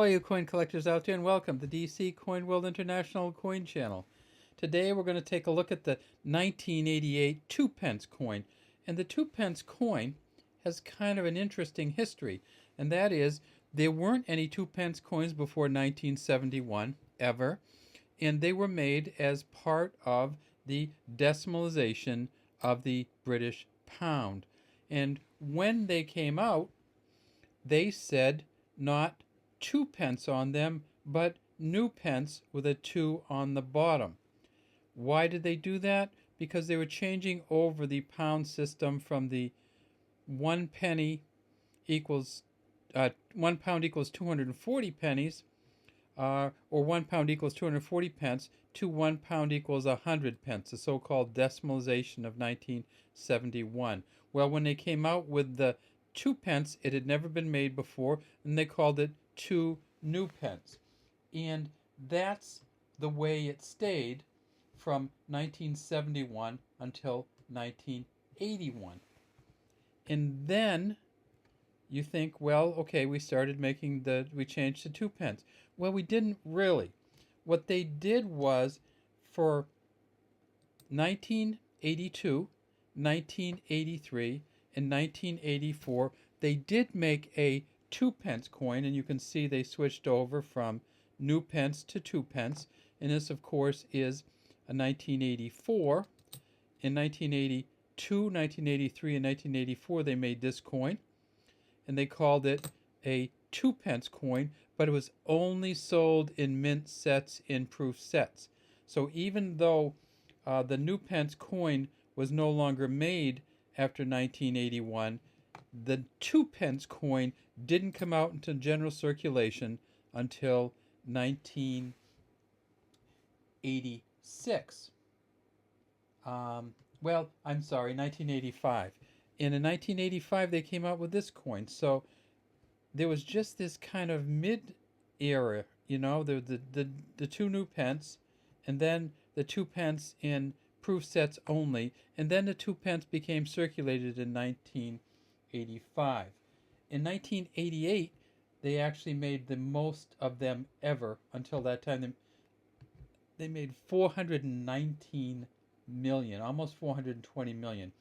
All you coin collectors out there, and welcome to DC Coin World International Coin Channel. Today we're going to take a look at the 1988 2 pence coin. And the 2 pence coin has kind of an interesting history, and that is there weren't any 2 pence coins before 1971 ever, and they were made as part of the decimalization of the British pound. And when they came out, they said not 2 pence on them, but new pence with a 2 on the bottom. Why did they do that? Because they were changing over the pound system from the 1 penny equals 1 pound equals 240 pennies, or 1 pound equals 240 pence, to 1 pound equals 100 pence, the so-called decimalization of 1971. Well, when they came out with the 2 pence, it had never been made before, and they called it 2 new pence. And that's the way it stayed from 1971 until 1981. And then you think, well, okay, we changed to 2 pence. Well, we didn't really. What they did was, for 1982, 1983, and 1984, they did make a 2 pence coin, and you can see they switched over from new pence to 2 pence, and this of course is a 1984. In 1982, 1983, and 1984 they made this coin, and they called it a 2 pence coin, but it was only sold in mint sets, in proof sets. So even though the new pence coin was no longer made after 1981, the 2 pence coin didn't come out into general circulation until 1986. Well, I'm sorry, 1985. And in 1985, they came out with this coin. So there was just this kind of mid-era, the 2 new pence, and then the 2 pence in proof sets only, and then the 2 pence became circulated in 1985. In 1988, they actually made the most of them ever. Until that time, they made 419 million, almost 420 million.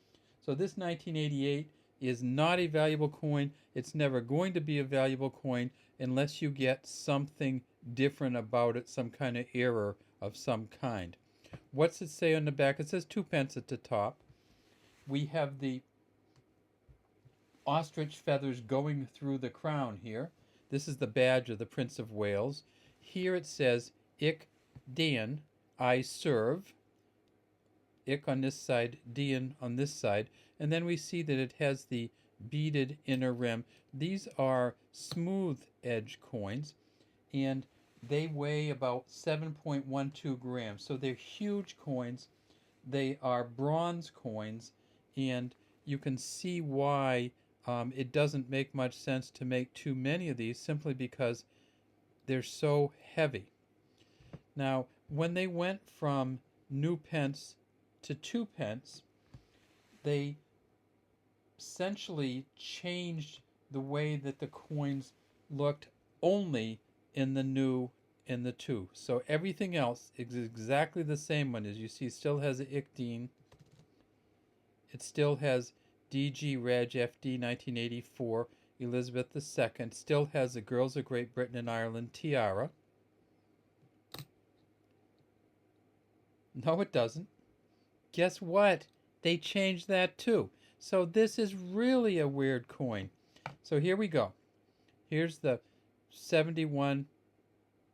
So this 1988 is not a valuable coin. It's never going to be a valuable coin unless you get something different about it, some kind of error of some kind. What's it say on the back? It says 2 pence at the top. We have the ostrich feathers going through the crown here. This is the badge of the Prince of Wales. Here it says, "Ich den, I serve." Ich on this side, den on this side. And then we see that it has the beaded inner rim. These are smooth edge coins, and they weigh about 7.12 grams. So they're huge coins. They are bronze coins, and you can see why it doesn't make much sense to make too many of these, simply because they're so heavy. Now, when they went from new pence to 2 pence, they essentially changed the way that the coins looked only in the new and the 2. So everything else is exactly the same one. As you see, still has a Ich den. It still has DG Reg FD 1984, Elizabeth II. Still has the Girls of Great Britain and Ireland tiara. No, it doesn't. Guess what? They changed that too. So this is really a weird coin. So here we go. Here's the 71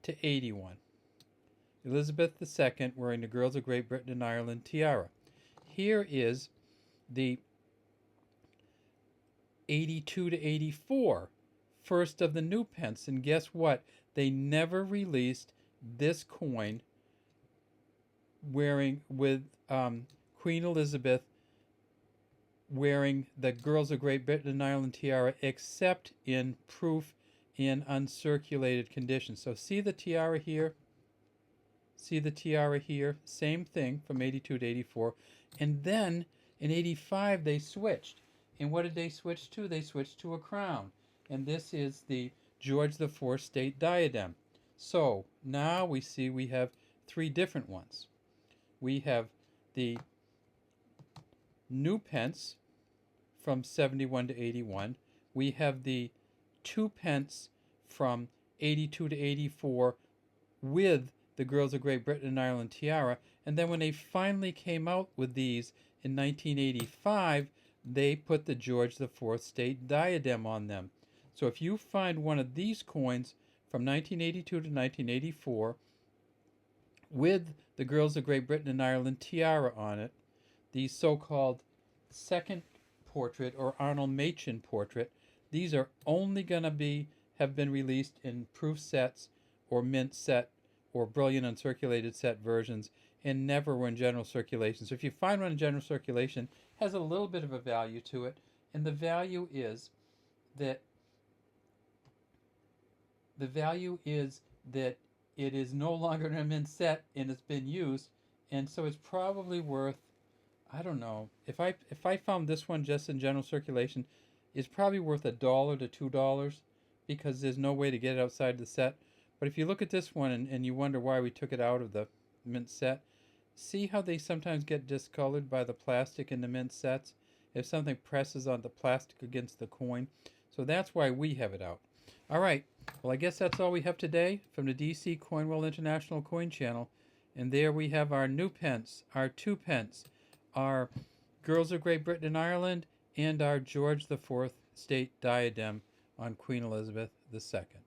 to 81. Elizabeth II wearing the Girls of Great Britain and Ireland tiara. Here is the 82 to 84, first of the new pence. And guess what? They never released this coin with Queen Elizabeth wearing the Girls of Great Britain and Ireland tiara, except in proof in uncirculated condition. So see the tiara here? See the tiara here? Same thing from 82 to 84. And then in 85 they switched. And what did they switch to? They switched to a crown. And this is the George IV state diadem. So now we see we have three different ones. We have the new pence from 71 to 81. We have the 2 pence from 82 to 84 with the Girls of Great Britain and Ireland tiara. And then when they finally came out with these in 1985, they put the George IV state diadem on them. So if you find one of these coins from 1982 to 1984 with the Girls of Great Britain and Ireland tiara on it, the so-called second portrait or Arnold Machin portrait, these are only going to have been released in proof sets or mint set or brilliant uncirculated set versions, and never were in general circulation. So if you find one in general circulation, it has a little bit of a value to it, and the value is that it is no longer in a mint set and it's been used, and so it's probably worth, I don't know, if I found this one just in general circulation, it's probably worth $1 to $2 because there's no way to get it outside the set. But if you look at this one and you wonder why we took it out of the mint set, see how they sometimes get discolored by the plastic in the mint sets if something presses on the plastic against the coin. So that's why we have it out. All right, well, I guess that's all we have today from the DC Coin World International Coin Channel. And there we have our new pence, our 2 pence, our Girls of Great Britain and Ireland, and our George IV state diadem on Queen Elizabeth II.